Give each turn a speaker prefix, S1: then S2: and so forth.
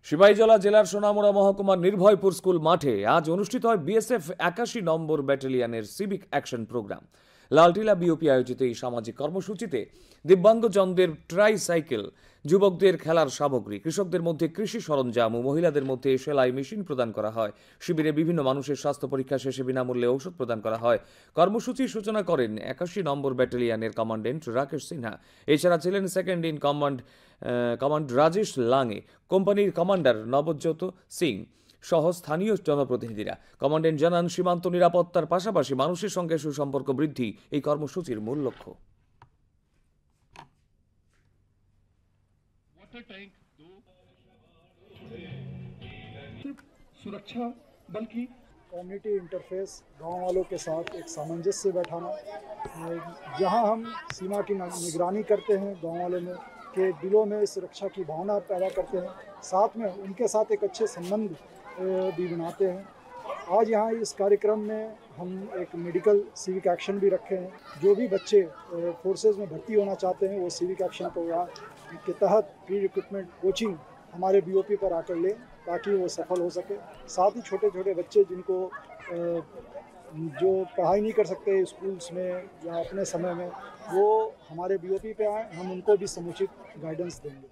S1: সিপাহীজলা জেলার সোনামুড়া মহকুমার নির্ভয়পুর স্কুল মাঠে আজ অনুষ্ঠিত হয় বিএসএফ ৮১ নম্বর ব্যাটালিয়নের civic action programme. Laltila BOP আয়োজিত এই সামাজিক কর্মসূচিতে দিব্যাঙ্গজনদের ট্রাইসাইকেল, যুবকদের খেলার সামগ্রী, কৃষকদের মধ্যে কৃষি সরঞ্জাম ও মহিলাদের মধ্যে সেলাই মেশিন প্রদান করা হয়। শিবিরে বিভিন্ন মানুষের স্বাস্থ্য পরীক্ষা শেষে বিনামূল্যে ঔষধ প্রদান করা হয়। কর্মসূচির সূচনা করেন ৮১ নম্বর ব্যাটালিয়নের কমান্ডেন্ট রাকেশ সিনহা। এছাড়া ছিলেন সেকেন্ড ইন কমান্ড রাজেশ লাঙে, কোম্পানির কমান্ডার নবজ্যোত সিং সহ স্থানীয় জনপ্রতিনিধিরা। কমান্ডেন্ট জানান, সীমান্ত নিরাপত্তার পাশাপাশি মানুষের সঙ্গে সুসম্পর্ক বৃদ্ধি এই কর্মসূচির মূল লক্ষ্য।
S2: सुरक्षा बल्कि कम्युनिटी इंटरफेस गांव वालों के साथ एक सामंजस्य बैठाना, जहां हम सीमा की निगरानी करते हैं, गांव वालों में के दिलों में सुरक्षा की भावना पैदा करते हैं, साथ में उनके साथ एक अच्छे संबंध भी बनाते हैं। आज यहाँ इस कार्यक्रम में हम एक मेडिकल सिविक एक्शन भी रखे हैं। जो भी बच्चे फोर्सेस में भर्ती होना चाहते हैं वो सिविक एक्शन प्रोग्राम के तहत प्री रिक्रूटमेंट कोचिंग हमारे बीओपी पर आकर लें ताकि वो सफल हो सके। साथ ही छोटे छोटे बच्चे जिनको जो पढ़ाई नहीं कर सकते स्कूल्स में या अपने समय में, वो हमारे बीओपी पे आए, हम उनको भी समुचित गाइडेंस देंगे।